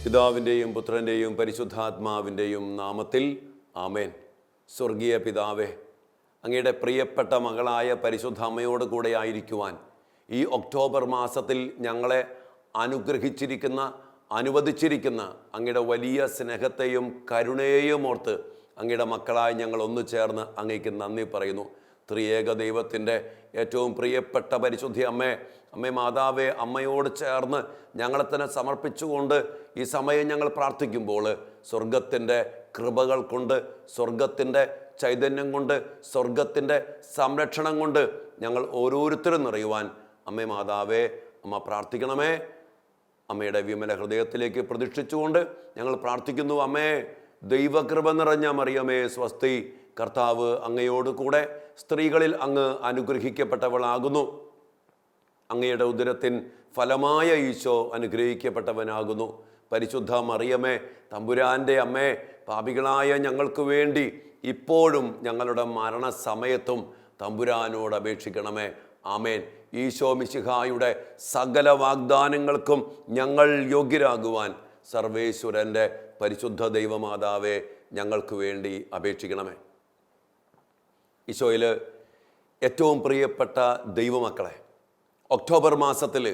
പിതാവിൻ്റെയും പുത്രൻ്റെയും പരിശുദ്ധാത്മാവിൻ്റെയും നാമത്തിൽ ആമേൻ. സ്വർഗീയ പിതാവേ, അങ്ങയുടെ പ്രിയപ്പെട്ട മകളായ പരിശുദ്ധ അമ്മയോട് കൂടെ ആയിരിക്കുവാൻ ഈ ഒക്ടോബർ മാസത്തിൽ ഞങ്ങളെ അനുവദിച്ചിരിക്കുന്ന അങ്ങയുടെ വലിയ സ്നേഹത്തെയും കരുണയെയും ഓർത്ത് അങ്ങയുടെ മക്കളായി ഞങ്ങൾ ഒന്നു ചേർന്ന് അങ്ങേക്ക് നന്ദി പറയുന്നു. ത്രിയേക ദൈവത്തിൻ്റെ ഏറ്റവും പ്രിയപ്പെട്ട പരിശുദ്ധി അമ്മേ മാതാവേ, അമ്മയോട് ചേർന്ന് ഞങ്ങളെ തന്നെ സമർപ്പിച്ചുകൊണ്ട് ഈ സമയം ഞങ്ങൾ പ്രാർത്ഥിക്കുമ്പോൾ സ്വർഗത്തിൻ്റെ കൃപകൾ കൊണ്ട്, സ്വർഗത്തിൻ്റെ ചൈതന്യം കൊണ്ട്, സ്വർഗത്തിൻ്റെ സംരക്ഷണം കൊണ്ട് ഞങ്ങൾ ഓരോരുത്തരും നിറയുവാൻ അമ്മേ മാതാവേ അമ്മ പ്രാർത്ഥിക്കണമേ. അമ്മയുടെ വിമല ഹൃദയത്തിലേക്ക് പ്രതീക്ഷിച്ചുകൊണ്ട് ഞങ്ങൾ പ്രാർത്ഥിക്കുന്നു. അമ്മേ, ദൈവകൃപ നിറഞ്ഞ മറിയമേ സ്വസ്തി, കർത്താവ് അങ്ങയോട് കൂടെ സ്ത്രീകളിൽ അങ്ങ് അനുഗ്രഹിക്കപ്പെട്ടവളാകുന്നു. അങ്ങയുടെ ഉദരത്തിൻ ഫലമായ ഈശോ അനുഗ്രഹിക്കപ്പെട്ടവനാകുന്നു. പരിശുദ്ധ മറിയമേ, തമ്പുരാൻ്റെ അമ്മേ, പാപികളായ ഞങ്ങൾക്ക് വേണ്ടി ഇപ്പോഴും ഞങ്ങളുടെ മരണസമയത്തും തമ്പുരാനോട് അപേക്ഷിക്കണമേ. ആമേൻ. ഈശോ മിശിഹായുടെ സകല വാഗ്ദാനങ്ങൾക്കും ഞങ്ങൾ യോഗ്യരാകുവാൻ സർവേശ്വരൻ്റെ പരിശുദ്ധ ദൈവമാതാവേ ഞങ്ങൾക്ക് വേണ്ടി അപേക്ഷിക്കണമേ. ഈശോയിൽ ഏറ്റവും പ്രിയപ്പെട്ട ദൈവമക്കളെ, ഒക്ടോബർ മാസത്തിൽ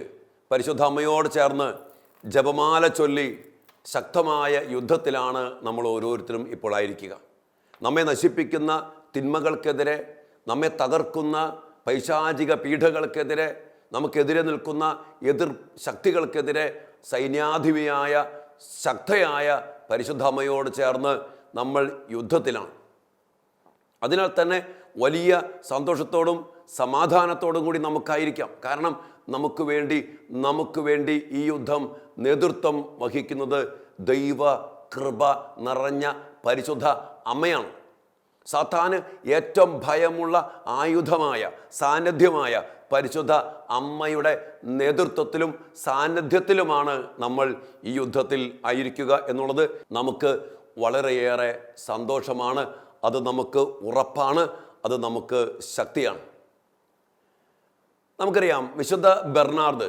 പരിശുദ്ധ അമ്മയോട് ചേർന്ന് ജപമാല ചൊല്ലി ശക്തമായ യുദ്ധത്തിലാണ് നമ്മൾ ഓരോരുത്തരും ഇപ്പോൾ ആയിരിക്കുക. നമ്മെ നശിപ്പിക്കുന്ന തിന്മകൾക്കെതിരെ, നമ്മെ തകർക്കുന്ന പൈശാചിക പീഡകൾക്കെതിരെ, നമുക്കെതിരെ നിൽക്കുന്ന എതിർ ശക്തികൾക്കെതിരെ സൈന്യാധിപയായ ശക്തയായ പരിശുദ്ധ അമ്മയോട് ചേർന്ന് നമ്മൾ യുദ്ധത്തിലാണ്. അതിനാൽ തന്നെ വലിയ സന്തോഷത്തോടും സമാധാനത്തോടും കൂടി നമുക്കായിരിക്കാം. കാരണം നമുക്ക് വേണ്ടി ഈ യുദ്ധം നേതൃത്വം വഹിക്കുന്നത് ദൈവ കൃപ നിറഞ്ഞ പരിശുദ്ധ അമ്മയാണ്. സാത്താന് ഏറ്റവും ഭയമുള്ള ആയുധമായ സാന്നിധ്യമായ പരിശുദ്ധ അമ്മയുടെ നേതൃത്വത്തിലും സാന്നിധ്യത്തിലുമാണ് നമ്മൾ ഈ യുദ്ധത്തിൽ ആയിരിക്കുക എന്നുള്ളത് നമുക്ക് വളരെയേറെ സന്തോഷമാണ്. അത് നമുക്ക് ഉറപ്പാണ്, അത് നമുക്ക് ശക്തിയാണ്. നമുക്കറിയാം, വിശുദ്ധ ബെർണാർഡ്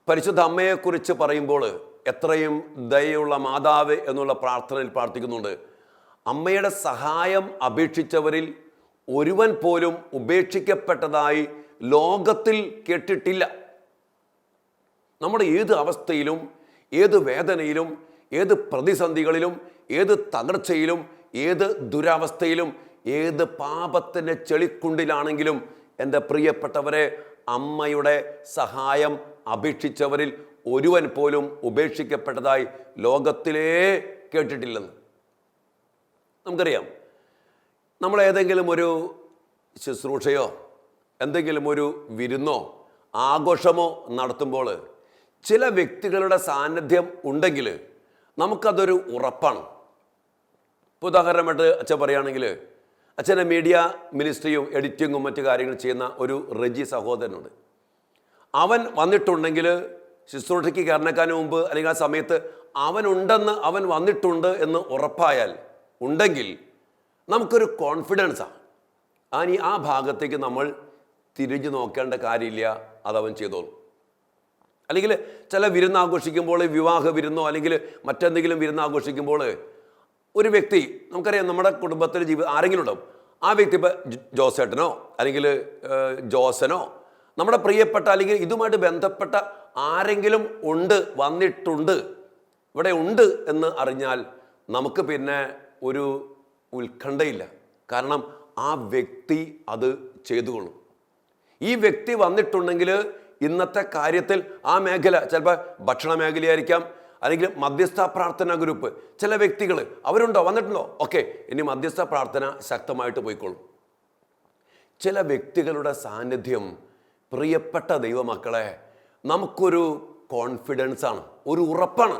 പരിശുദ്ധ അമ്മയെക്കുറിച്ച് പറയുമ്പോൾ എത്രയും ദയയുള്ള മാതാവ് എന്നുള്ള പ്രാർത്ഥനയിൽ പ്രാർത്ഥിക്കുന്നുണ്ട്. അമ്മയുടെ സഹായം അപേക്ഷിച്ചവരിൽ ഒരുവൻ പോലും ഉപേക്ഷിക്കപ്പെട്ടതായി ലോകത്തിൽ കേട്ടിട്ടില്ല. നമ്മുടെ ഏത് അവസ്ഥയിലും, ഏത് വേദനയിലും, ഏത് പ്രതിസന്ധികളിലും, ഏത് തകർച്ചയിലും, ഏത് ദുരവസ്ഥയിലും, ഏത് പാപത്തിൻ്റെ ചെളിക്കുണ്ടിലാണെങ്കിലും എൻ്റെ പ്രിയപ്പെട്ടവരെ, അമ്മയുടെ സഹായം അപേക്ഷിച്ചവരിൽ ഒരുവൻ പോലും ഉപേക്ഷിക്കപ്പെട്ടതായി ലോകത്തിലേ കേട്ടിട്ടില്ലെന്ന്. നമുക്കറിയാം, നമ്മൾ ഏതെങ്കിലും ഒരു ശുശ്രൂഷയോ എന്തെങ്കിലും ഒരു വിരുന്നോ ആഘോഷമോ നടത്തുമ്പോൾ ചില വ്യക്തികളുടെ സാന്നിധ്യം ഉണ്ടെങ്കിൽ നമുക്കതൊരു ഉറപ്പാണ്. ഇപ്പോൾ ഉദാഹരണമായിട്ട് അച്ഛൻ പറയുകയാണെങ്കിൽ, അച്ഛൻ്റെ മീഡിയ മിനിസ്ട്രിയും എഡിറ്റിങ്ങും മറ്റു കാര്യങ്ങൾ ചെയ്യുന്ന ഒരു റെജി സഹോദരനുണ്ട്. അവൻ വന്നിട്ടുണ്ടെങ്കിൽ ശുശ്രൂഷയ്ക്ക് കയറണേക്കാന് മുമ്പ് അല്ലെങ്കിൽ ആ സമയത്ത് അവൻ വന്നിട്ടുണ്ട് എന്ന് ഉറപ്പായാൽ ഉണ്ടെങ്കിൽ നമുക്കൊരു കോൺഫിഡൻസാണ്. ആ ഭാഗത്തേക്ക് നമ്മൾ തിരിഞ്ഞു നോക്കേണ്ട കാര്യമില്ല, അതവൻ ചെയ്തോളും. അല്ലെങ്കിൽ ചില വിരുന്നാഘോഷിക്കുമ്പോൾ, വിവാഹ വിരുന്നോ അല്ലെങ്കിൽ മറ്റെന്തെങ്കിലും വിരുന്നാഘോഷിക്കുമ്പോൾ ഒരു വ്യക്തി, നമുക്കറിയാം നമ്മുടെ കുടുംബത്തിൽ ആരെങ്കിലും ഉണ്ടാവും, ആ വ്യക്തി ഇപ്പോൾ ജോസേട്ടനോ അല്ലെങ്കിൽ ജോസനോ, നമ്മുടെ പ്രിയപ്പെട്ട അല്ലെങ്കിൽ ഇതുമായിട്ട് ബന്ധപ്പെട്ട ആരെങ്കിലും വന്നിട്ടുണ്ട്, ഇവിടെ ഉണ്ട് എന്ന് അറിഞ്ഞാൽ നമുക്ക് പിന്നെ ഒരു ഉത്കണ്ഠയില്ല. കാരണം ആ വ്യക്തി അത് ചെയ്തുകൊള്ളും. ഈ വ്യക്തി വന്നിട്ടുണ്ടെങ്കിൽ ഇന്നത്തെ കാര്യത്തിൽ ആ മേഖല ചിലപ്പോൾ ഭക്ഷണ മേഖലയായിരിക്കാം, അല്ലെങ്കിൽ മധ്യസ്ഥ പ്രാർത്ഥന ഗ്രൂപ്പ്, ചില വ്യക്തികൾ വന്നിട്ടുണ്ടോ, ഓക്കെ, ഇനി മധ്യസ്ഥ പ്രാർത്ഥന ശക്തമായിട്ട് പോയിക്കോളും. ചില വ്യക്തികളുടെ സാന്നിധ്യം, പ്രിയപ്പെട്ട ദൈവമക്കളെ, നമുക്കൊരു കോൺഫിഡൻസാണ്, ഒരു ഉറപ്പാണ്.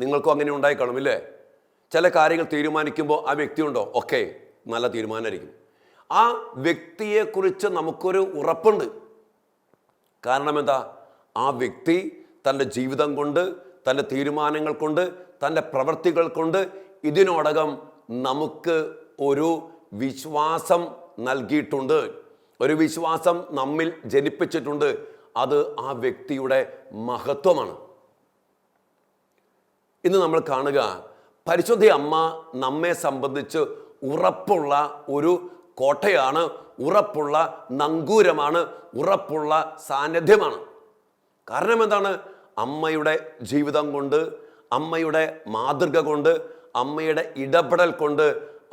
നിങ്ങൾക്കും അങ്ങനെ ഉണ്ടായി കാണുമില്ലേ? ചില കാര്യങ്ങൾ തീരുമാനിക്കുമ്പോൾ ആ വ്യക്തി ഉണ്ടോ, ഓക്കെ, നല്ല തീരുമാനമായിരിക്കും. ആ വ്യക്തിയെക്കുറിച്ച് നമുക്കൊരു ഉറപ്പുണ്ട്. കാരണം എന്താ? ആ വ്യക്തി തൻ്റെ ജീവിതം കൊണ്ട്, തൻ്റെ തീരുമാനങ്ങൾ കൊണ്ട്, തൻ്റെ പ്രവൃത്തികൾ കൊണ്ട് ഇതിനോടകം നമുക്ക് ഒരു വിശ്വാസം നൽകിയിട്ടുണ്ട്, ഒരു വിശ്വാസം നമ്മിൽ ജനിപ്പിച്ചിട്ടുണ്ട്. അത് ആ വ്യക്തിയുടെ മഹത്വമാണ്. ഇന്ന് നമ്മൾ കാണുക പരിശുദ്ധ അമ്മ നമ്മെ സംബന്ധിച്ച് ഉറപ്പുള്ള ഒരു കോട്ടയാണ്, ഉറപ്പുള്ള നങ്കൂരമാണ്, ഉറപ്പുള്ള സാന്നിധ്യമാണ്. കാരണം എന്താണ്? അമ്മയുടെ ജീവിതം കൊണ്ട്, അമ്മയുടെ മാതൃക കൊണ്ട്, അമ്മയുടെ ഇടപെടൽ കൊണ്ട്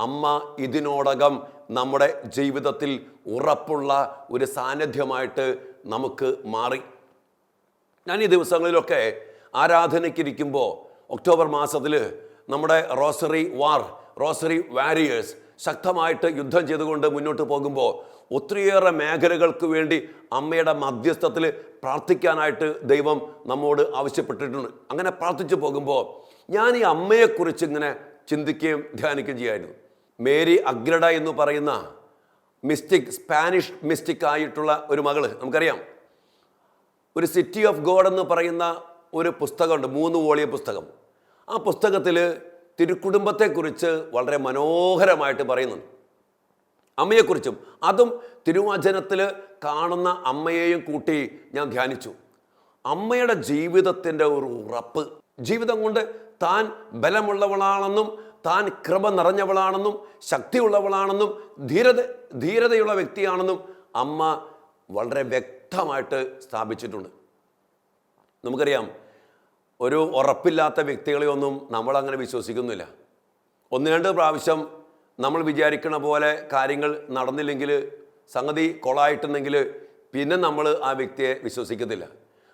അമ്മ ഇതിനോടകം നമ്മുടെ ജീവിതത്തിൽ ഉറപ്പുള്ള ഒരു സാന്നിധ്യമായിട്ട് നമുക്ക് മാറി. ഞാൻ ഈ ദിവസങ്ങളിലൊക്കെ ആരാധനയ്ക്കിരിക്കുമ്പോൾ ഒക്ടോബർ മാസത്തിൽ നമ്മുടെ റോസറി വാരിയേഴ്സ് ശക്തമായിട്ട് യുദ്ധം ചെയ്തുകൊണ്ട് മുന്നോട്ട് പോകുമ്പോൾ ഒത്തിരിയേറെ മേഖലകൾക്ക് വേണ്ടി അമ്മയുടെ മധ്യസ്ഥത്തിൽ പ്രാർത്ഥിക്കാനായിട്ട് ദൈവം നമ്മോട് ആവശ്യപ്പെട്ടിട്ടുണ്ട്. അങ്ങനെ പ്രാർത്ഥിച്ചു പോകുമ്പോൾ ഞാൻ ഈ അമ്മയെക്കുറിച്ച് ഇങ്ങനെ ചിന്തിക്കുകയും ധ്യാനിക്കുകയും ചെയ്യായിരുന്നു. മേരി അഗ്രഡ എന്ന് പറയുന്ന സ്പാനിഷ് മിസ്റ്റിക് ആയിട്ടുള്ള ഒരു മകള്, നമുക്കറിയാം, ഒരു സിറ്റി ഓഫ് ഗോഡ് എന്ന് പറയുന്ന ഒരു പുസ്തകമുണ്ട്, 3 വോളിയം പുസ്തകം. ആ പുസ്തകത്തിൽ തിരുക്കുടുംബത്തെക്കുറിച്ച് വളരെ മനോഹരമായിട്ട് പറയുന്നുണ്ട്, അമ്മയെക്കുറിച്ചും. അതും തിരുവചനത്തിൽ കാണുന്ന അമ്മയെയും കൂട്ടി ഞാൻ ധ്യാനിച്ചു. അമ്മയുടെ ജീവിതത്തിൻ്റെ ഒരു ഉറപ്പ്, ജീവിതം കൊണ്ട് താൻ ബലമുള്ളവളാണെന്നും താൻ കൃപ നിറഞ്ഞവളാണെന്നും ശക്തിയുള്ളവളാണെന്നും ധീരതയുള്ള വ്യക്തിയാണെന്നും അമ്മ വളരെ വ്യക്തമായിട്ട് സ്ഥാപിച്ചിട്ടുണ്ട്. നമുക്കറിയാം, ഒരു ഉറപ്പില്ലാത്ത വ്യക്തികളെയൊന്നും നമ്മളങ്ങനെ വിശ്വസിക്കുന്നില്ല. 1-2 പ്രാവശ്യം നമ്മൾ വിചാരിക്കണ പോലെ കാര്യങ്ങൾ നടന്നില്ലെങ്കിൽ, സംഗതി കൊളായിട്ടുണ്ടെങ്കിൽ പിന്നെ നമ്മൾ ആ വ്യക്തിയെ വിശ്വസിക്കത്തില്ല.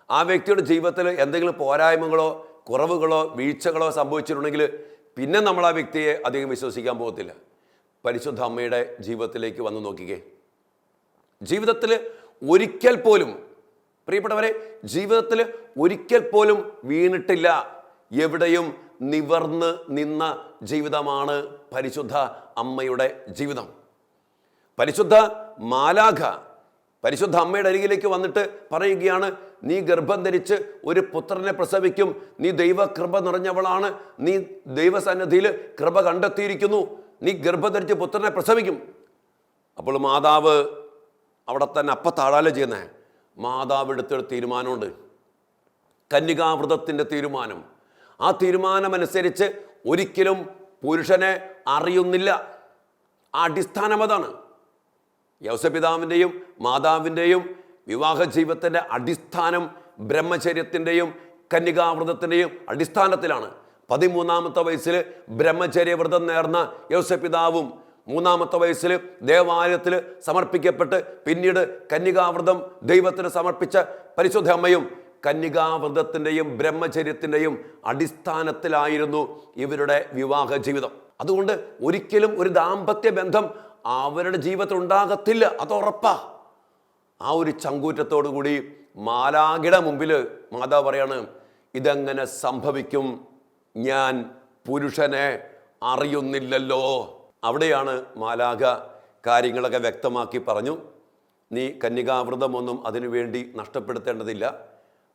ആ വ്യക്തിയുടെ ജീവിതത്തിൽ എന്തെങ്കിലും പോരായ്മകളോ കുറവുകളോ വീഴ്ചകളോ സംഭവിച്ചിട്ടുണ്ടെങ്കിൽ പിന്നെ നമ്മൾ ആ വ്യക്തിയെ അധികം വിശ്വസിക്കാൻ പോകത്തില്ല. പരിശുദ്ധ അമ്മയുടെ ജീവിതത്തിലേക്ക് വന്ന് നോക്കിക്കേ. ജീവിതത്തിൽ ഒരിക്കൽ പോലും, പ്രിയപ്പെട്ടവരെ, ജീവിതത്തിൽ ഒരിക്കൽ പോലും വീണിട്ടില്ല, എവിടെയും നിവർന്ന് നിന്ന ജീവിതമാണ് പരിശുദ്ധ അമ്മയുടെ ജീവിതം. പരിശുദ്ധ മാലാഖ പരിശുദ്ധ അമ്മയുടെ അരികിലേക്ക് വന്നിട്ട് പറയുകയാണ്, നീ ഗർഭം ധരിച്ച് ഒരു പുത്രനെ പ്രസവിക്കും, നീ ദൈവകൃപ നിറഞ്ഞവളാണ്, നീ ദൈവസന്നിധിയിൽ കൃപ കണ്ടെത്തിയിരിക്കുന്നു, നീ ഗർഭം ധരിച്ച് പുത്രനെ പ്രസവിക്കും. അപ്പോൾ മാതാവ് അവിടെ തന്നെ താഴാല ചെയ്യുന്നേ, മാതാവ് എടുത്തൊരു തീരുമാനമുണ്ട്, കന്യകാവ്രതത്തിൻ്റെ തീരുമാനം. ആ തീരുമാനമനുസരിച്ച് ഒരിക്കലും പുരുഷനെ അറിയുന്നില്ല. ആ അടിസ്ഥാനം അതാണ്. യൗസപിതാവിൻ്റെയും മാതാവിൻ്റെയും വിവാഹ ജീവിതത്തിൻ്റെ അടിസ്ഥാനം ബ്രഹ്മചര്യത്തിൻ്റെയും കന്യകാവ്രതത്തിൻ്റെയും അടിസ്ഥാനത്തിലാണ്. 13-ാമത്തെ വയസ്സിൽ ബ്രഹ്മചര്യവ്രതം നേർന്ന യൗസപിതാവും 3-ാമത്തെ വയസ്സിൽ ദേവാലയത്തിൽ സമർപ്പിക്കപ്പെട്ട് പിന്നീട് കന്യകാവ്രതം ദൈവത്തിന് സമർപ്പിച്ച പരിശുദ്ധ അമ്മയും കന്യകാവ്രതത്തിൻ്റെയും ബ്രഹ്മചര്യത്തിൻ്റെയും അടിസ്ഥാനത്തിലായിരുന്നു ഇവരുടെ വിവാഹ ജീവിതം. അതുകൊണ്ട് ഒരിക്കലും ഒരു ദാമ്പത്യ ബന്ധം അവരുടെ ജീവിതത്തിൽ ഉണ്ടാകത്തില്ല, അത് ഉറപ്പാ. ആ ഒരു ചങ്കൂറ്റത്തോടു കൂടി മാലാഖയുടെ മുമ്പിൽ മാതാവ് പറയാണ്, ഇതെങ്ങനെ സംഭവിക്കും, ഞാൻ പുരുഷനെ അറിയുന്നില്ലല്ലോ. അവിടെയാണ് മാലാഖ കാര്യങ്ങളൊക്കെ വ്യക്തമാക്കി പറഞ്ഞു, നീ കന്യകാവ്രതമൊന്നും അതിനു വേണ്ടി നഷ്ടപ്പെടുത്തേണ്ടതില്ല,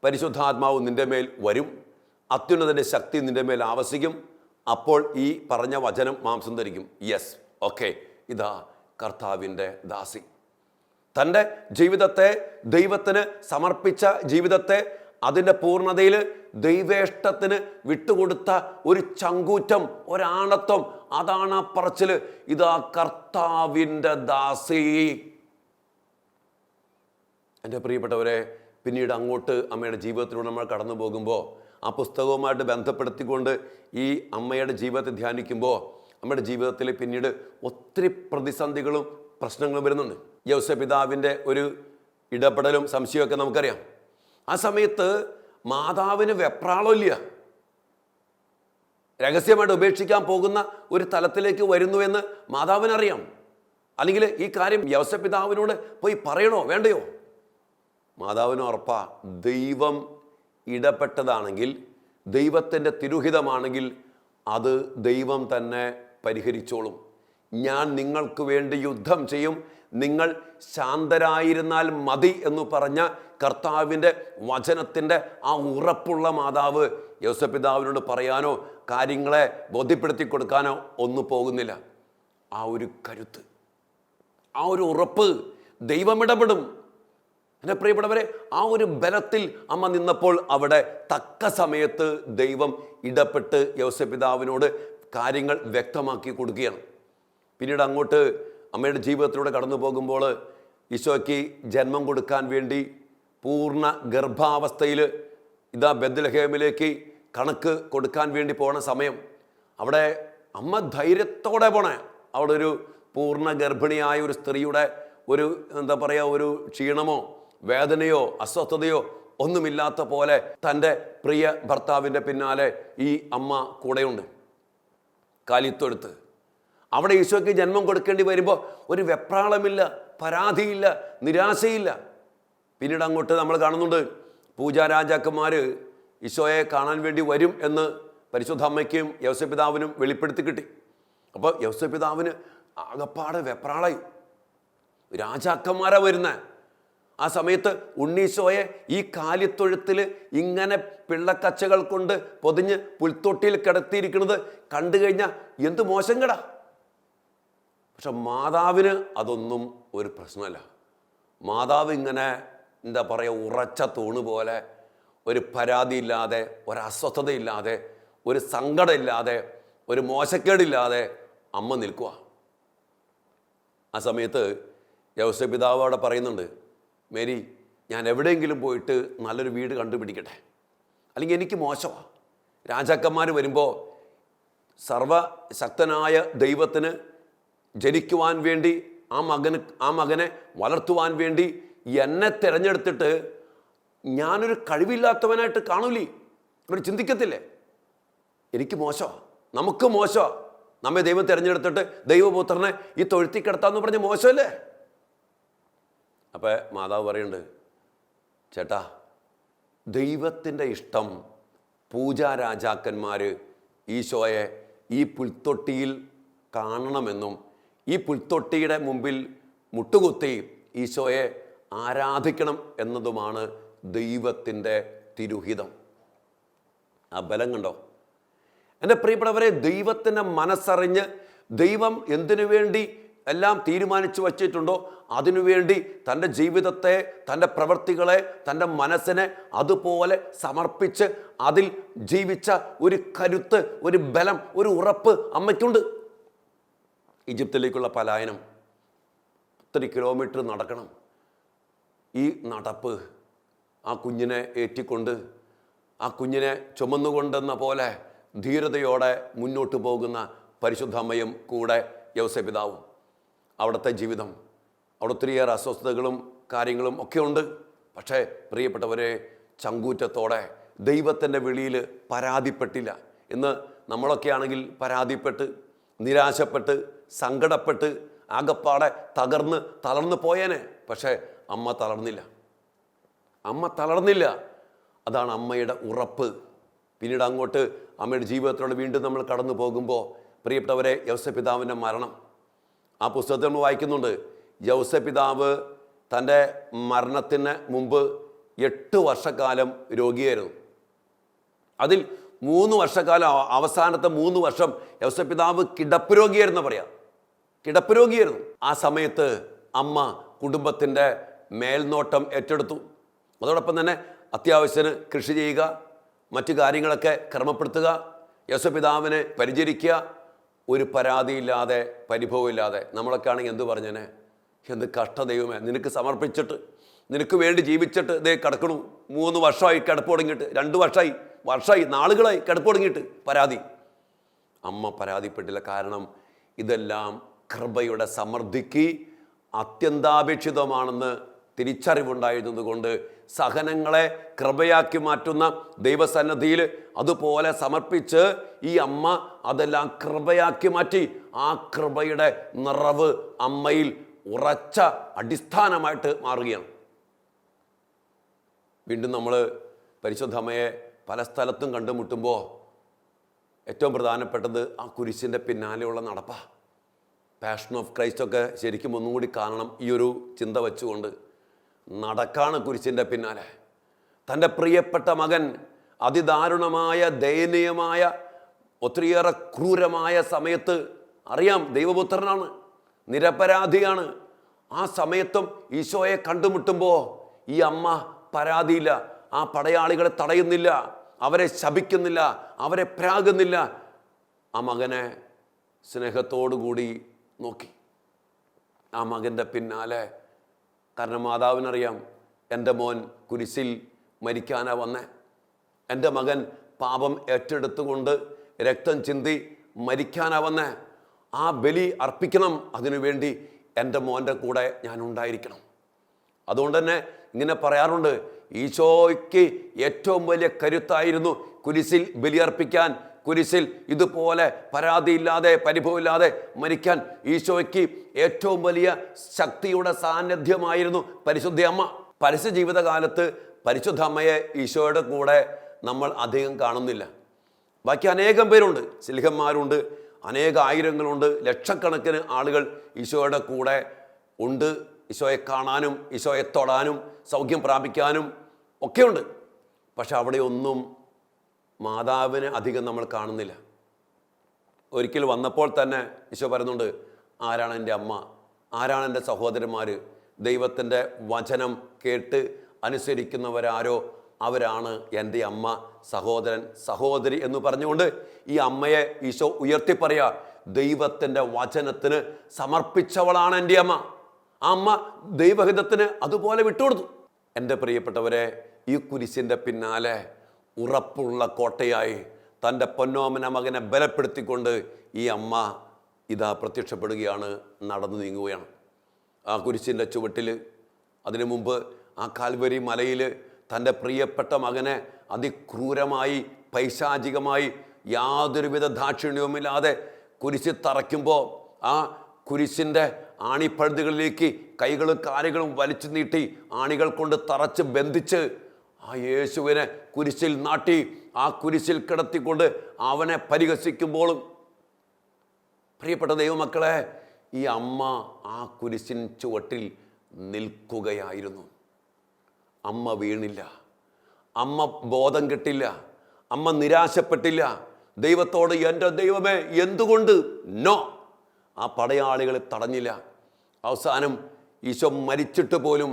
പരിശുദ്ധാത്മാവ് നിന്റെ മേൽ വരും, അത്യുന്നതൻ്റെ ശക്തി നിന്റെ മേൽ ആവസിക്കും, അപ്പോൾ ഈ പറഞ്ഞ വചനം മാംസം ധരിക്കും. യെസ്, ഓക്കെ, ഇതാ കർത്താവിൻ്റെ ദാസി. തൻ്റെ ജീവിതത്തെ ദൈവത്തിന് സമർപ്പിച്ച ജീവിതത്തെ അതിൻ്റെ പൂർണ്ണതയിൽ ദൈവേഷ്ടത്തിന് വിട്ടുകൊടുത്ത ഒരു ചങ്കൂറ്റം, ഒരാണത്വം, അതാണ് ആ പറച്ചിൽ, ഇതാ കർത്താവിൻ്റെ ദാസി. എൻ്റെ പ്രിയപ്പെട്ടവരെ, പിന്നീട് അങ്ങോട്ട് അമ്മയുടെ ജീവിതത്തിലൂടെ നമ്മൾ കടന്നു പോകുമ്പോൾ ആ പുസ്തകവുമായിട്ട് ബന്ധപ്പെടുത്തിക്കൊണ്ട് ഈ അമ്മയുടെ ജീവിതത്തെ ധ്യാനിക്കുമ്പോൾ നമ്മുടെ ജീവിതത്തിൽ പിന്നീട് ഒത്തിരി പ്രതിസന്ധികളും പ്രശ്നങ്ങളും വരുന്നുണ്ട്. യൗസപിതാവിൻ്റെ ഒരു ഇടപെടലും സംശയമൊക്കെ നമുക്കറിയാം. ആ സമയത്ത് മാതാവിന് വെപ്രാളമില്ല, രഹസ്യമായിട്ട് ഉപേക്ഷിക്കാൻ പോകുന്ന ഒരു തലത്തിലേക്ക് വരുന്നുവെന്ന് മാതാവിനറിയാം. അല്ലെങ്കിൽ ഈ കാര്യം യൗസപിതാവിനോട് പോയി പറയണോ വേണ്ടയോ? മാതാവിന് ഉറപ്പാ, ദൈവം ഇടപെട്ടതാണെങ്കിൽ, ദൈവത്തിൻ്റെ തിരുഹിതമാണെങ്കിൽ അത് ദൈവം തന്നെ പരിഹരിച്ചോളും. ഞാൻ നിങ്ങൾക്ക് വേണ്ടി യുദ്ധം ചെയ്യും, നിങ്ങൾ ശാന്തരായിരുന്നാൽ മതി എന്ന് പറഞ്ഞ കർത്താവിൻ്റെ വചനത്തിൻ്റെ ആ ഉറപ്പുള്ള മാതാവ് യൗസപിതാവിനോട് പറയാനോ കാര്യങ്ങളെ ബോധ്യപ്പെടുത്തി കൊടുക്കാനോ ഒന്നും പോകുന്നില്ല. ആ ഒരു കരുത്ത്, ആ ഒരു ഉറപ്പ്, ദൈവം ഇടപെടും, എൻ്റെ പ്രിയപ്പെട്ടവരെ, ആ ഒരു ബലത്തിൽ അമ്മ നിന്നപ്പോൾ അവിടെ തക്ക സമയത്ത് ദൈവം ഇടപെട്ട് യോസേപ്പ് പിതാവിനോട് കാര്യങ്ങൾ വ്യക്തമാക്കി കൊടുക്കുകയാണ്. പിന്നീട് അങ്ങോട്ട് അമ്മയുടെ ജീവിതത്തിലൂടെ കടന്നു പോകുമ്പോൾ ഈശോയ്ക്ക് ജന്മം കൊടുക്കാൻ വേണ്ടി പൂർണ്ണ ഗർഭാവസ്ഥയിൽ ഇതാ ബെത്ലഹേമിലേക്ക് കണക്ക് കൊടുക്കാൻ വേണ്ടി പോണ സമയം, അവിടെ അമ്മ ധൈര്യത്തോടെ പോണേ. അവിടെ ഒരു പൂർണ്ണ ഗർഭിണിയായ ഒരു സ്ത്രീയുടെ ഒരു എന്താ പറയുക, ഒരു ക്ഷീണമോ വേദനയോ അസ്വസ്ഥതയോ ഒന്നുമില്ലാത്ത പോലെ തൻ്റെ പ്രിയ ഭർത്താവിൻ്റെ പിന്നാലെ ഈ അമ്മ കൂടെയുണ്ട്. കാലിത്തൊഴുത്ത് അവിടെ ഈശോയ്ക്ക് ജന്മം കൊടുക്കേണ്ടി വരുമ്പോൾ ഒരു വെപ്രാളമില്ല, പരാതിയില്ല, നിരാശയില്ല. പിന്നീട് അങ്ങോട്ട് നമ്മൾ കാണുന്നുണ്ട്, പൂജാരാജാക്കന്മാർ ഈശോയെ കാണാൻ വേണ്ടി വരും എന്ന് പരിശുദ്ധ അമ്മയ്ക്കും യോസേപ്പ് പിതാവിനും വെളിപ്പെടുത്തി കിട്ടി. അപ്പോൾ യോസേപ്പ് പിതാവിന് ആകപ്പാടെ വെപ്രാളായി. രാജാക്കന്മാരാ വരുന്നത്. ആ സമയത്ത് ഉണ്ണീശോയെ ഈ കാലിത്തൊഴുത്തിൽ ഇങ്ങനെ പിള്ളക്കച്ചകൾ കൊണ്ട് പൊതിഞ്ഞ് പുൽത്തൊട്ടിയിൽ കിടത്തിയിരിക്കുന്നത് കണ്ടു കഴിഞ്ഞാൽ എന്ത് മോശം കെടാ. പക്ഷെ മാതാവിന് അതൊന്നും ഒരു പ്രശ്നമല്ല. മാതാവ് ഇങ്ങനെ എന്താ പറയുക, ഉറച്ച തൂണ് പോലെ, ഒരു പരാതിയില്ലാതെ, ഒരസ്വസ്ഥതയില്ലാതെ, ഒരു സങ്കടമില്ലാതെ, ഒരു മോശക്കേടില്ലാതെ അമ്മ നിൽക്കുക. ആ സമയത്ത് യോസേപ്പ് പിതാവ് അവിടെ പറയുന്നുണ്ട്, മേരി, ഞാൻ എവിടെയെങ്കിലും പോയിട്ട് നല്ലൊരു വീട് കണ്ടുപിടിക്കട്ടെ, അല്ലെങ്കിൽ എനിക്ക് മോശമാണ്. രാജാക്കന്മാർ വരുമ്പോൾ സർവശക്തനായ ദൈവത്തിന് ജനിക്കുവാൻ വേണ്ടി ആ മകനെ വളർത്തുവാൻ വേണ്ടി എന്നെ തിരഞ്ഞെടുത്തിട്ട് ഞാനൊരു കഴിവില്ലാത്തവനായിട്ട് കാണൂലേ, അവർ ചിന്തിക്കത്തില്ലേ? എനിക്ക് മോശമാണ്, നമുക്ക് മോശമാണ്. നമ്മെ ദൈവം തിരഞ്ഞെടുത്തിട്ട് ദൈവപുത്രനെ ഈ തൊഴുത്തി കിടത്താന്ന് പറഞ്ഞ് മോശമല്ലേ? അപ്പം മാതാവ് പറയുന്നുണ്ട്, ചേട്ടാ, ദൈവത്തിൻ്റെ ഇഷ്ടം പൂജാരാജാക്കന്മാർ ഈശോയെ ഈ പുൽത്തൊട്ടിയിൽ കാണണമെന്നും ഈ പുൽത്തൊട്ടിയുടെ മുമ്പിൽ മുട്ടുകുത്തി ഈശോയെ ആരാധിക്കണം എന്നതുമാണ് ദൈവത്തിൻ്റെ തിരുഹിതം. ആ ബലം കണ്ടോ? എൻ്റെ പ്രിയപ്പെട്ടവരെ, ദൈവത്തിൻ്റെ മനസ്സറിഞ്ഞ് ദൈവം എന്തിനു വേണ്ടി എല്ലാം തീരുമാനിച്ചു വച്ചിട്ടുണ്ടോ അതിനുവേണ്ടി തൻ്റെ ജീവിതത്തെ, തൻ്റെ പ്രവൃത്തികളെ, തൻ്റെ മനസ്സിനെ അതുപോലെ സമർപ്പിച്ച് അതിൽ ജീവിച്ച ഒരു കരുത്ത്, ഒരു ബലം, ഒരു ഉറപ്പ് അമ്മയ്ക്കുണ്ട്. ഈജിപ്തിലേക്കുള്ള പലായനം 30 കിലോമീറ്റർ നടക്കണം. ഈ നടപ്പ്, ആ കുഞ്ഞിനെ ഏറ്റിക്കൊണ്ട്, ആ കുഞ്ഞിനെ ചുമന്നുകൊണ്ടെന്ന പോലെ ധീരതയോടെ മുന്നോട്ട് പോകുന്ന പരിശുദ്ധ അമ്മയും കൂടെ യോസേപ്പ് പിതാവും. അവിടുത്തെ ജീവിതം, അവിടെ ഒത്തിരിയേറെ അസ്വസ്ഥതകളും കാര്യങ്ങളും ഒക്കെ ഉണ്ട്. പക്ഷേ പ്രിയപ്പെട്ടവരെ, ചങ്കൂറ്റത്തോടെ ദൈവത്തിൻ്റെ വിളിയിൽ പരാതിപ്പെട്ടില്ല. ഇന്ന് നമ്മളൊക്കെ ആണെങ്കിൽ പരാതിപ്പെട്ട്, നിരാശപ്പെട്ട്, സങ്കടപ്പെട്ട്, ആകപ്പാടെ തളർന്നു പോയേനെ. പക്ഷേ അമ്മ തളർന്നില്ല. അമ്മ തളർന്നില്ല. അതാണ് അമ്മയുടെ ഉറപ്പ്. പിന്നീട് അങ്ങോട്ട് അമ്മയുടെ ജീവിതത്തിലൂടെ വീണ്ടും നമ്മൾ കടന്നു പോകുമ്പോൾ പ്രിയപ്പെട്ടവരെ, യോസേപ്പ് പിതാവിൻ്റെ മരണം, ആ പുസ്തകത്തിൽ നമ്മൾ വായിക്കുന്നുണ്ട്. യോസേപ്പ് പിതാവ് തൻ്റെ മരണത്തിന് മുമ്പ് 8 വർഷക്കാലം രോഗിയായിരുന്നു. അതിൽ 3 വർഷക്കാലം, അവസാനത്തെ 3 വർഷം യോസേപ്പ് പിതാവ് കിടപ്പ് രോഗിയായിരുന്നു പറയാം. കിടപ്പ് രോഗിയായിരുന്നു. ആ സമയത്ത് അമ്മ കുടുംബത്തിൻ്റെ മേൽനോട്ടം ഏറ്റെടുത്തു. അതോടൊപ്പം തന്നെ അത്യാവശ്യത്തിന് കൃഷി ചെയ്യുക, മറ്റു കാര്യങ്ങളൊക്കെ ക്രമപ്പെടുത്തുക, യോസേപ്പ് പിതാവിനെ പരിചരിക്കുക. ഒരു പരാതിയില്ലാതെ, പരിഭവമില്ലാതെ. നമ്മളൊക്കെ ആണെങ്കിൽ എന്ത് പറഞ്ഞേനെ, എന്ത് കഷ്ടദൈവമേ, നിനക്ക് സമർപ്പിച്ചിട്ട്, നിനക്ക് വേണ്ടി ജീവിച്ചിട്ട് ദേ കിടക്കണു, 3 വർഷമായി കിടപ്പ് തുടങ്ങിയിട്ട്, 2 വർഷമായി നാളുകളായി കിടപ്പ് തുടങ്ങിയിട്ട് പരാതി. അമ്മ പരാതിപ്പെട്ടില്ല. കാരണം ഇതെല്ലാം കൃപയുടെ സമൃദ്ധിക്ക് അത്യന്താപേക്ഷിതമാണെന്ന് തിരിച്ചറിവുണ്ടായിരുന്നത് കൊണ്ട് സഹനങ്ങളെ കൃപയാക്കി മാറ്റുന്ന ദൈവസന്നിധിയിൽ അതുപോലെ സമർപ്പിച്ച് ഈ അമ്മ അതെല്ലാം കൃപയാക്കി മാറ്റി. ആ കൃപയുടെ നിറവ് അമ്മയിൽ ഉറച്ച അടിസ്ഥാനമായിട്ട് മാറുകയാണ്. വീണ്ടും നമ്മൾ പരിശുദ്ധ അമ്മയെ പല സ്ഥലത്തും കണ്ടുമുട്ടുമ്പോൾ ഏറ്റവും പ്രധാനപ്പെട്ടത് ആ കുരിശിൻ്റെ പിന്നാലെയുള്ള നടപ്പാണ്. പാഷൻ ഓഫ് ക്രൈസ്റ്റൊക്കെ ശരിക്കും ഒന്നും കൂടി കാണണം ഈ ഒരു ചിന്ത വെച്ചുകൊണ്ട്. നടക്കാണ് കുരിശിൻ്റെ പിന്നാലെ. തൻ്റെ പ്രിയപ്പെട്ട മകൻ അതിദാരുണമായ, ദയനീയമായ, ഒത്തിരിയേറെ ക്രൂരമായ സമയത്ത്, അറിയാം ദൈവപുത്രനാണ്, നിരപരാധിയാണ്, ആ സമയത്തും ഈശോയെ കണ്ടുമുട്ടുമ്പോൾ ഈ അമ്മ പരാതിയില്ല, ആ പടയാളികളെ തടയുന്നില്ല, അവരെ ശപിക്കുന്നില്ല, അവരെ പ്രാകുന്നില്ല. ആ മകനെ സ്നേഹത്തോടുകൂടി നോക്കി. ആ മകൻ്റെ പിന്നാലെ, കാരണം മാതാവിനറിയാം എൻ്റെ മോൻ കുരിശിൽ മരിക്കാനാ വന്നേ, എൻ്റെ മകൻ പാപം ഏറ്റെടുത്തുകൊണ്ട് രക്തം ചിന്തി മരിക്കാനാ വന്നേ, ആ ബലി അർപ്പിക്കണം, അതിനുവേണ്ടി എൻ്റെ മോൻ്റെ കൂടെ ഞാൻ ഉണ്ടായിരിക്കണം. അതുകൊണ്ട് തന്നെ ഇങ്ങനെ പറയാറുണ്ട്, ഈശോയ്ക്ക് ഏറ്റവും വലിയ കരുത്തായിരുന്നു കുരിശിൽ ബലിയർപ്പിക്കാൻ, കുരിശിൽ ഇതുപോലെ പരാതിയില്ലാതെ പരിഭവമില്ലാതെ മരിക്കാൻ ഈശോയ്ക്ക് ഏറ്റവും വലിയ ശക്തിയുടെ സാന്നിധ്യമായിരുന്നു പരിശുദ്ധ അമ്മ. പരസ്യ ജീവിതകാലത്ത് പരിശുദ്ധ അമ്മയെ ഈശോയുടെ കൂടെ നമ്മൾ അധികം കാണുന്നില്ല. ബാക്കി അനേകം പേരുണ്ട്, ശിൽഹന്മാരുണ്ട്, അനേക ആയിരങ്ങളുണ്ട്, ലക്ഷക്കണക്കിന് ആളുകൾ ഈശോയുടെ കൂടെ ഉണ്ട്. ഈശോയെ കാണാനും ഈശോയെ തൊടാനും സൗഖ്യം പ്രാപിക്കാനും ഒക്കെയുണ്ട്. പക്ഷെ അവിടെയൊന്നും മാതാവിനെ അധികം നമ്മൾ കാണുന്നില്ല. ഒരിക്കൽ വന്നപ്പോൾ തന്നെ ഈശോ പറയുന്നുണ്ട്, ആരാണ് എൻ്റെ അമ്മ, ആരാണ് എൻ്റെ സഹോദരന്മാർ, ദൈവത്തിൻ്റെ വചനം കേട്ട് അനുസരിക്കുന്നവരാരോ അവരാണ് എൻ്റെ അമ്മ, സഹോദരൻ, സഹോദരി എന്ന് പറഞ്ഞുകൊണ്ട് ഈ അമ്മയെ ഈശോ ഉയർത്തി പറയാ, ദൈവത്തിൻ്റെ വചനത്തിന് സമർപ്പിച്ചവളാണ് എൻ്റെ അമ്മ. ആ അമ്മ ദൈവഹിതത്തിന് അതുപോലെ വിട്ടുകൊടുത്തു. എൻ്റെ പ്രിയപ്പെട്ടവരെ, ഈ കുരിശിൻ്റെ പിന്നാലെ ഉറപ്പുള്ള കോട്ടയായി തൻ്റെ പൊന്നോമന മകനെ ബലപ്പെടുത്തിക്കൊണ്ട് ഈ അമ്മ ഇതാ പ്രത്യക്ഷപ്പെടുകയാണ്, നടന്നു നീങ്ങുകയാണ്. ആ കുരിശിൻ്റെ ചുവട്ടിൽ, അതിനു മുമ്പ് ആ കാൽവരി മലയിൽ തൻ്റെ പ്രിയപ്പെട്ട മകനെ അതിക്രൂരമായി പൈശാചികമായി യാതൊരുവിധ ദാക്ഷിണ്യവുമില്ലാതെ കുരിശിൽ തറയ്ക്കുമ്പോൾ ആ കുരിശിൻ്റെ ആണിപ്പഴുതുകളിലേക്ക് കൈകളും കാലുകളും വലിച്ചു നീട്ടി ആണികൾ കൊണ്ട് തറച്ച് ബന്ധിച്ച് ആ യേശുവിനെ കുരിശിൽ നാട്ടി ആ കുരിശിൽ കിടത്തിക്കൊണ്ട് അവനെ പരിഹസിക്കുമ്പോഴും, പ്രിയപ്പെട്ട ദൈവമക്കളെ, ഈ അമ്മ ആ കുരിശിൻ ചുവട്ടിൽ നിൽക്കുകയായിരുന്നു. അമ്മ വീണില്ല, അമ്മ ബോധം കെട്ടില്ല, അമ്മ നിരാശപ്പെട്ടില്ല. ദൈവത്തോട് എൻ്റെ ദൈവമേ എന്തുകൊണ്ട് നോ, ആ പടയാളികൾ തടഞ്ഞില്ല. അവസാനം ഈശോ മരിച്ചിട്ട് പോലും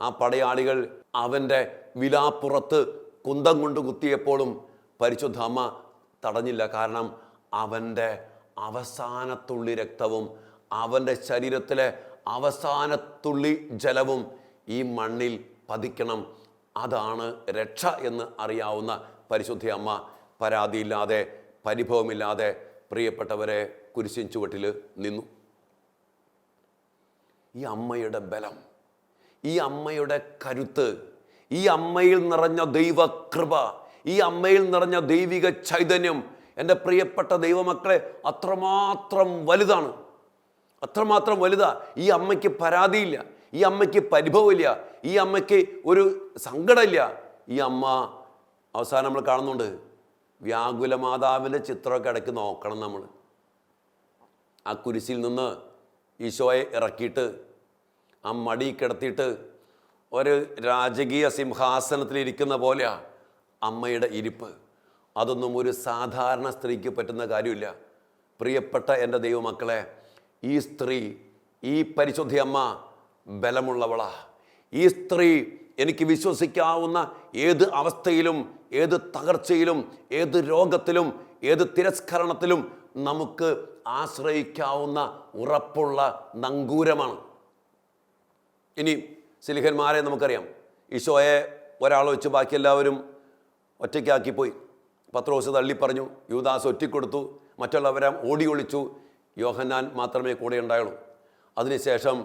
ആ പടയാളികൾ അവൻ്റെ വിലാപ്പുറത്ത് കുന്തം കൊണ്ട് കുത്തിയപ്പോഴും പരിശുദ്ധ അമ്മ തടഞ്ഞില്ല. കാരണം അവൻ്റെ അവസാനത്തുള്ളി രക്തവും അവൻ്റെ ശരീരത്തിലെ അവസാനത്തുള്ളി ജലവും ഈ മണ്ണിൽ പതിക്കണം, അതാണ് രക്ഷ എന്ന് അറിയാവുന്ന പരിശുദ്ധ അമ്മ പരാതിയില്ലാതെ പരിഭവമില്ലാതെ പ്രിയപ്പെട്ടവരെ കുരിശിൻ ചുവട്ടിൽ നിന്നു. ഈ അമ്മയുടെ ബലം, ഈ അമ്മയുടെ കരുത്ത്, ഈ അമ്മയിൽ നിറഞ്ഞ ദൈവകൃപ, ഈ അമ്മയിൽ നിറഞ്ഞ ദൈവിക ചൈതന്യം, എൻ്റെ പ്രിയപ്പെട്ട ദൈവമക്കളെ, അത്രമാത്രം വലുതാണ്, അത്രമാത്രം വലുതാ. ഈ അമ്മയ്ക്ക് പരാതിയില്ല, ഈ അമ്മയ്ക്ക് പരിഭവമില്ല, ഈ അമ്മയ്ക്ക് ഒരു സങ്കടമില്ല. ഈ അമ്മ അവസാനം നമ്മൾ കാണുന്നുണ്ട്, വ്യാകുല മാതാവിൻ്റെ ചിത്രമൊക്കെ ഇടയ്ക്ക് നോക്കണം നമ്മൾ. ആ കുരിശിൽ നിന്ന് ഈശോയെ ഇറക്കിയിട്ട് ആ മടി കിടത്തിയിട്ട് ഒരു രാജകീയ സിംഹാസനത്തിലിരിക്കുന്ന പോലെയാണ് അമ്മയുടെ ഇരിപ്പ്. അതൊന്നും ഒരു സാധാരണ സ്ത്രീക്ക് പറ്റുന്ന കാര്യമില്ല. പ്രിയപ്പെട്ട എൻ്റെ ദൈവമക്കളെ, ഈ സ്ത്രീ, ഈ പരിശുദ്ധ അമ്മ ബലമുള്ളവളാ. ഈ സ്ത്രീ എനിക്ക് വിശ്വസിക്കാവുന്ന ഏത് അവസ്ഥയിലും, ഏത് തകർച്ചയിലും, ഏത് രോഗത്തിലും, ഏത് തിരസ്കരണത്തിലും നമുക്ക് ആശ്രയിക്കാവുന്ന ഉറപ്പുള്ള നങ്കൂരമാണ്. ഇനി ശിൽഹന്മാരെ നമുക്കറിയാം, ഈശോയെ ഒരാൾ വെച്ച് ബാക്കി എല്ലാവരും ഒറ്റയ്ക്കാക്കിപ്പോയി. പത്രോസ് തള്ളിപ്പറഞ്ഞു, യൂദാസ് ഒറ്റക്കൊടുത്തു, മറ്റുള്ളവരെ ഓടി ഒളിച്ചു, യോഹന്നാൻ മാത്രമേ കൂടെ ഉണ്ടായുള്ളൂ. അതിനുശേഷം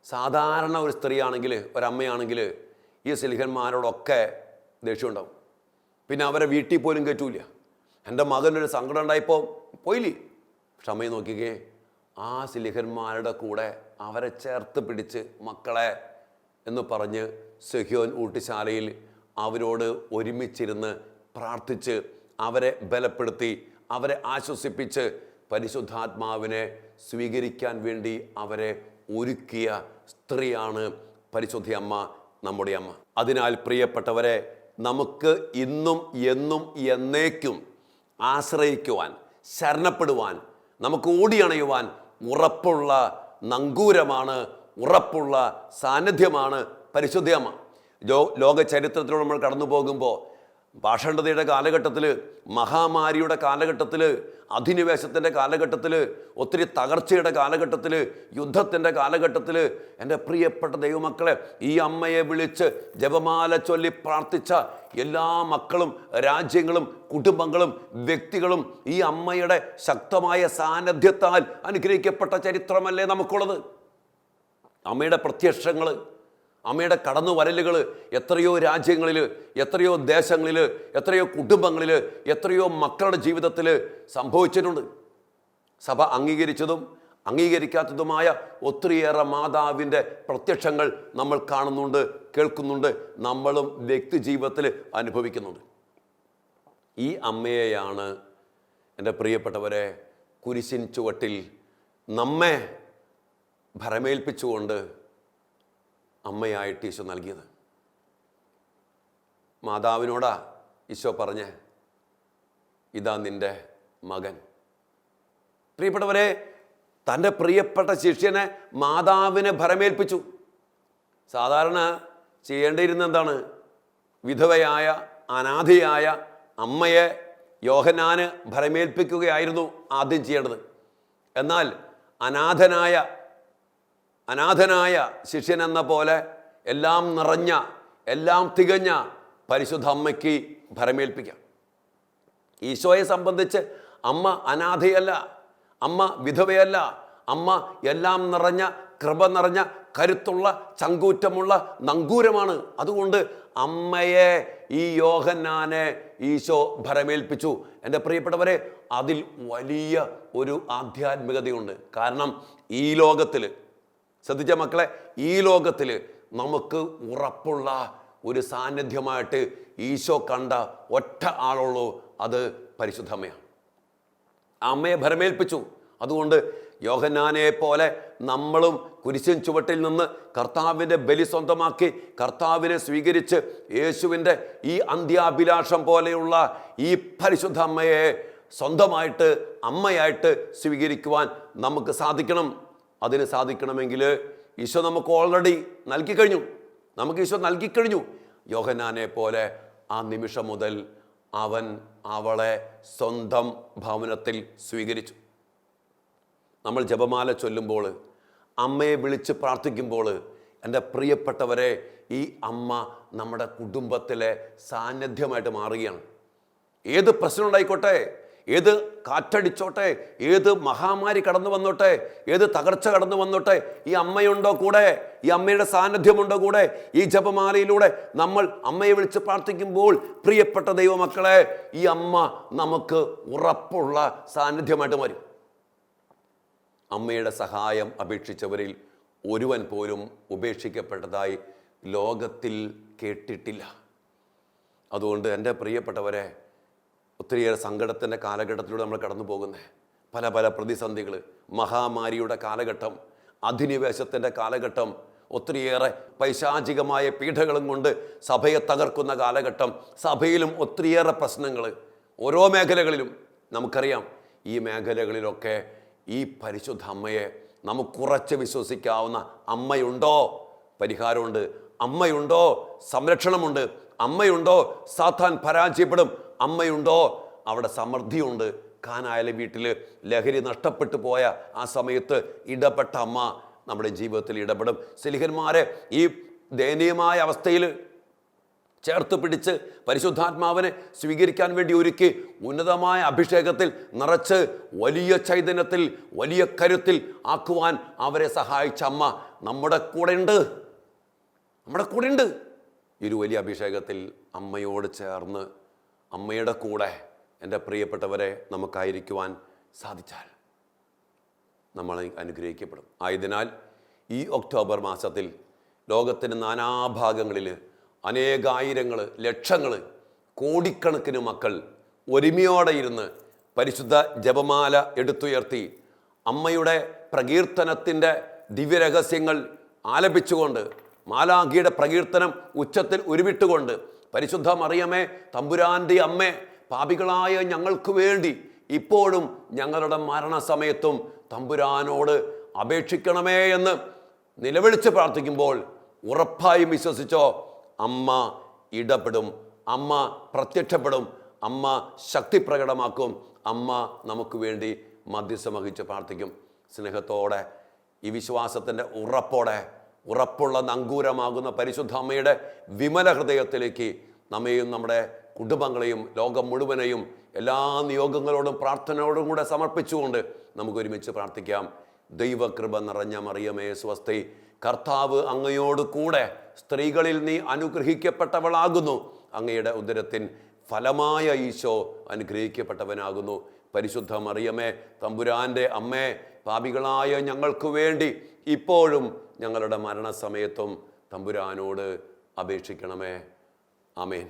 സാധാരണ ഒരു സ്ത്രീയാണെങ്കിൽ, ഒരമ്മയാണെങ്കിൽ ഈ ശിൽഹന്മാരോടൊക്കെ ദേഷ്യമുണ്ടാവും. പിന്നെ അവരെ വീട്ടിൽ പോലും കയറ്റൂല. എൻ്റെ മകനൊരു സങ്കടം ഉണ്ടായപ്പോൾ പോയില്ലേ, ക്ഷമയെ നോക്കിക്കേ, ആ ശിൽഹന്മാരുടെ കൂടെ അവരെ ചേർത്ത് പിടിച്ച് മക്കളെ എന്ന് പറഞ്ഞ് സെഹ്യോൻ ഊട്ടുശാലയിൽ അവരോട് ഒരുമിച്ചിരുന്ന് പ്രാർത്ഥിച്ച് അവരെ ബലപ്പെടുത്തി അവരെ ആശ്വസിപ്പിച്ച് പരിശുദ്ധാത്മാവിനെ സ്വീകരിക്കാൻ വേണ്ടി അവരെ ഒരുക്കിയ സ്ത്രീയാണ് പരിശുദ്ധ അമ്മ, നമ്മുടെ അമ്മ. അതിനാൽ പ്രിയപ്പെട്ടവരെ, നമുക്ക് ഇന്നും എന്നും എന്നേക്കും ആശ്രയിക്കുവാൻ, ശരണപ്പെടുവാൻ, നമുക്ക് ഓടിയണയുവാൻ ഉറപ്പുള്ള നങ്കൂരമാണ്, ഉറപ്പുള്ള സാന്നിധ്യമാണ് പരിശുദ്ധ അമ്മ. ലോക ചരിത്രത്തിലൂടെ നമ്മൾ കടന്നു പോകുമ്പോൾ ഭാഷണ്ഡതയുടെ കാലഘട്ടത്തിൽ, മഹാമാരിയുടെ കാലഘട്ടത്തിൽ, അധിനിവേശത്തിൻ്റെ കാലഘട്ടത്തിൽ, ഒത്തിരി തകർച്ചയുടെ കാലഘട്ടത്തിൽ, യുദ്ധത്തിൻ്റെ കാലഘട്ടത്തിൽ എൻ്റെ പ്രിയപ്പെട്ട ദൈവമക്കളെ, ഈ അമ്മയെ വിളിച്ച് ജപമാല ചൊല്ലി പ്രാർത്ഥിച്ച എല്ലാ മക്കളും, രാജ്യങ്ങളും, കുടുംബങ്ങളും, വ്യക്തികളും ഈ അമ്മയുടെ ശക്തമായ സാന്നിധ്യത്താൽ അനുഗ്രഹിക്കപ്പെട്ട ചരിത്രമല്ലേ നമുക്കുള്ളത്. അമ്മയുടെ പ്രത്യക്ഷങ്ങൾ, അമ്മയുടെ കടന്നുവരലുകൾ എത്രയോ രാജ്യങ്ങളിൽ, എത്രയോ ദേശങ്ങളിൽ, എത്രയോ കുടുംബങ്ങളിൽ, എത്രയോ മക്കളുടെ ജീവിതത്തിൽ സംഭവിച്ചിട്ടുണ്ട്. സഭ അംഗീകരിച്ചതും അംഗീകരിക്കാത്തതുമായ ഒത്തിരിയേറെ മാതാവിൻ്റെ പ്രത്യക്ഷങ്ങൾ നമ്മൾ കാണുന്നുണ്ട്, കേൾക്കുന്നുണ്ട്, നമ്മളും വ്യക്തി ജീവിതത്തിൽ അനുഭവിക്കുന്നുണ്ട്. ഈ അമ്മയെയാണ് എൻ്റെ പ്രിയപ്പെട്ടവരെ കുരിശിൻ ചുവട്ടിൽ നമ്മെ ഭരമേൽപ്പിച്ചുകൊണ്ട് അമ്മയായിട്ട് ഈശോ നൽകിയത്. മാതാവിനോടാ ഈശോ പറഞ്ഞ്, ഇതാ നിൻ്റെ മകൻ. പ്രിയപ്പെട്ടവരെ, തൻ്റെ പ്രിയപ്പെട്ട ശിഷ്യനെ മാതാവിനെ ഭരമേൽപ്പിച്ചു. സാധാരണ ചെയ്യേണ്ടിയിരുന്ന എന്താണ്? വിധവയായ അനാഥയായ അമ്മയെ യോഹന്നാന് ഭരമേൽപ്പിക്കുകയായിരുന്നു ആദ്യം ചെയ്യേണ്ടത്. എന്നാൽ അനാഥനായ ശിഷ്യൻ എന്ന പോലെ എല്ലാം നിറഞ്ഞ, എല്ലാം തികഞ്ഞ പരിശുദ്ധ അമ്മയ്ക്ക് ഭരമേൽപ്പിക്കാം. ഈശോയെ സംബന്ധിച്ച് അമ്മ അനാഥയല്ല, അമ്മ വിധവയല്ല, അമ്മ എല്ലാം നിറഞ്ഞ, കൃപ നിറഞ്ഞ, കരുത്തുള്ള, ചങ്കൂറ്റമുള്ള നങ്കൂരമാണ്. അതുകൊണ്ട് അമ്മയെ, ഈ യോഹന്നാനെ ഈശോ ഭരമേൽപ്പിച്ചു. എൻ്റെ പ്രിയപ്പെട്ടവരെ, അതിൽ വലിയ ഒരു ആധ്യാത്മികതയുണ്ട്. കാരണം ഈ ലോകത്തിൽ, ശ്രദ്ധിച്ച മക്കളെ, ഈ ലോകത്തിൽ നമുക്ക് ഉറപ്പുള്ള ഒരു സാന്നിധ്യമായിട്ട് ഈശോ കണ്ട ഒറ്റ ആളുള്ളൂ, അത് പരിശുദ്ധമ്മയാണ്. അമ്മയെ ഭരമേൽപ്പിച്ചു. അതുകൊണ്ട് യോഹന്നാനെ പോലെ നമ്മളും കുരിശിൻ ചുവട്ടിൽ നിന്ന് കർത്താവിൻ്റെ ബലി സ്വന്തമാക്കി കർത്താവിനെ സ്വീകരിച്ച് യേശുവിൻ്റെ ഈ അന്ത്യാഭിലാഷം പോലെയുള്ള ഈ പരിശുദ്ധ അമ്മയെ സ്വന്തമായിട്ട് അമ്മയായിട്ട് സ്വീകരിക്കുവാൻ നമുക്ക് സാധിക്കണം. അതിന് സാധിക്കണമെങ്കിൽ ഈശോ നമുക്ക് ഓൾറെഡി നൽകിക്കഴിഞ്ഞു. നമുക്ക് ഈശോ നൽകിക്കഴിഞ്ഞു. യോഹന്നാനെ പോലെ ആ നിമിഷം മുതൽ അവൻ അവളെ സ്വന്തം ഭവനത്തിൽ സ്വീകരിച്ചു. നമ്മൾ ജപമാല ചൊല്ലുമ്പോൾ, അമ്മയെ വിളിച്ച് പ്രാർത്ഥിക്കുമ്പോൾ, എൻ്റെ പ്രിയപ്പെട്ടവരെ, ഈ അമ്മ നമ്മുടെ കുടുംബത്തിലെ സാന്നിധ്യമായിട്ട് മാറുകയാണ്. ഏത് പ്രശ്നം ഉണ്ടായിക്കോട്ടെ, ഏത് കാറ്റടിച്ചോട്ടെ, ഏത് മഹാമാരി കടന്നു വന്നോട്ടെ, ഏത് തകർച്ച കടന്നു വന്നോട്ടെ, ഈ അമ്മയുണ്ടോ കൂടെ, ഈ അമ്മയുടെ സാന്നിധ്യമുണ്ടോ കൂടെ. ഈ ജപമാലയിലൂടെ നമ്മൾ അമ്മയെ വിളിച്ച് പ്രാർത്ഥിക്കുമ്പോൾ, പ്രിയപ്പെട്ട ദൈവമക്കളെ, ഈ അമ്മ നമുക്ക് ഉറപ്പുള്ള സാന്നിധ്യമായിട്ട് വരും. അമ്മയുടെ സഹായം അപേക്ഷിച്ചവരിൽ ഒരുവൻ പോലും ഉപേക്ഷിക്കപ്പെട്ടതായി ലോകത്തിൽ കേട്ടിട്ടില്ല. അതുകൊണ്ട് എൻ്റെ പ്രിയപ്പെട്ടവരെ, ഒത്തിരിയേറെ സങ്കടത്തിൻ്റെ കാലഘട്ടത്തിലൂടെ നമ്മൾ കടന്നു പോകുന്നത്, പല പല പ്രതിസന്ധികൾ, മഹാമാരിയുടെ കാലഘട്ടം, അധിനിവേശത്തിൻ്റെ കാലഘട്ടം, ഒത്തിരിയേറെ പൈശാചികമായ പീഡകളും കൊണ്ട് സഭയെ തകർക്കുന്ന കാലഘട്ടം, സഭയിലും ഒത്തിരിയേറെ പ്രശ്നങ്ങൾ, ഓരോ മേഖലകളിലും നമുക്കറിയാം. ഈ മേഖലകളിലൊക്കെ ഈ പരിശുദ്ധ അമ്മയെ നമുക്കുറച്ച് വിശ്വസിക്കാവുന്ന അമ്മയുണ്ടോ? പരിഹാരമുണ്ട്. അമ്മയുണ്ടോ? സംരക്ഷണമുണ്ട്. അമ്മയുണ്ടോ? സാത്താൻ പരാജയപ്പെടും. അമ്മയുണ്ടോ? അവിടെ സമൃദ്ധിയുണ്ട്. കാനായിലെ വീട്ടിൽ ലഹരി നഷ്ടപ്പെട്ടു പോയ ആ സമയത്ത് ഇടപെട്ട അമ്മ നമ്മുടെ ജീവിതത്തിൽ ഇടപെടും. സ്ലീഹന്മാരെ ഈ ദയനീയമായ അവസ്ഥയിൽ ചേർത്ത് പിടിച്ച് പരിശുദ്ധാത്മാവിനെ സ്വീകരിക്കാൻ വേണ്ടി ഒരുക്കി ഉന്നതമായ അഭിഷേകത്തിൽ നിറച്ച് വലിയ ചൈതന്യത്തിൽ, വലിയ കരുത്തിൽ ആക്കുവാൻ അവരെ സഹായിച്ച അമ്മ നമ്മുടെ കൂടെ ഉണ്ട്. ഈ ഒരു വലിയ അഭിഷേകത്തിൽ അമ്മയോട് ചേർന്ന്, അമ്മയുടെ കൂടെ എൻ്റെ പ്രിയപ്പെട്ടവരെ നമുക്കായിരിക്കുവാൻ സാധിച്ചാൽ നമ്മൾ അനുഗ്രഹിക്കപ്പെടും. ആയതിനാൽ ഈ ഒക്ടോബർ മാസത്തിൽ ലോകത്തിൻ്റെ നാനാഭാഗങ്ങളിൽ അനേകായിരങ്ങൾ, ലക്ഷങ്ങൾ, കോടിക്കണക്കിന് മക്കൾ ഒരുമയോടെ ഇരുന്ന് പരിശുദ്ധ ജപമാല എടുത്തുയർത്തി അമ്മയുടെ പ്രകീർത്തനത്തിൻ്റെ ദിവ്യരഹസ്യങ്ങൾ ആലപിച്ചുകൊണ്ട്, മാലാഖിയുടെ പ്രകീർത്തനം ഉച്ചത്തിൽ ഉരുവിട്ടുകൊണ്ട്, പരിശുദ്ധ മറിയമേ, തമ്പുരാൻ്റെ അമ്മേ, പാപികളായ ഞങ്ങൾക്ക് വേണ്ടി ഇപ്പോഴും ഞങ്ങളുടെ മരണസമയത്തും തമ്പുരാനോട് അപേക്ഷിക്കണമേ എന്ന് നിലവിളിച്ച് പ്രാർത്ഥിക്കുമ്പോൾ ഉറപ്പായും വിശ്വസിച്ചോ, അമ്മ ഇടപെടും, അമ്മ പ്രത്യക്ഷപ്പെടും, അമ്മ ശക്തി പ്രകടമാക്കും, അമ്മ നമുക്ക് വേണ്ടി മധ്യസ്ഥം വഹിച്ച് പ്രാർത്ഥിക്കും. സ്നേഹത്തോടെ ഈ വിശ്വാസത്തിൻ്റെ ഉറപ്പുള്ള നങ്കൂരമാകുന്ന പരിശുദ്ധ അമ്മയുടെ വിമല ഹൃദയത്തിലേക്ക് നമ്മയും നമ്മുടെ കുടുംബങ്ങളെയും ലോകം മുഴുവനെയും എല്ലാ നിയോഗങ്ങളോടും പ്രാർത്ഥനയോടും കൂടെ സമർപ്പിച്ചുകൊണ്ട് നമുക്കൊരുമിച്ച് പ്രാർത്ഥിക്കാം. ദൈവകൃപ നിറഞ്ഞ മറിയമേ സ്വസ്തി, കർത്താവ് അങ്ങയോട് കൂടെ, സ്ത്രീകളിൽ നീ അനുഗ്രഹിക്കപ്പെട്ടവളാകുന്നു, അങ്ങയുടെ ഉദരത്തിൻ ഫലമായ ഈശോ അനുഗ്രഹിക്കപ്പെട്ടവനാകുന്നു. പരിശുദ്ധ മറിയമേ, തമ്പുരാൻ്റെ അമ്മേ, പാപികളായ ഞങ്ങൾക്ക് വേണ്ടി ഇപ്പോഴും ഞങ്ങളുടെ മരണസമയത്തും തമ്പുരാനോട് അപേക്ഷിക്കണമേ. ആമേൻ.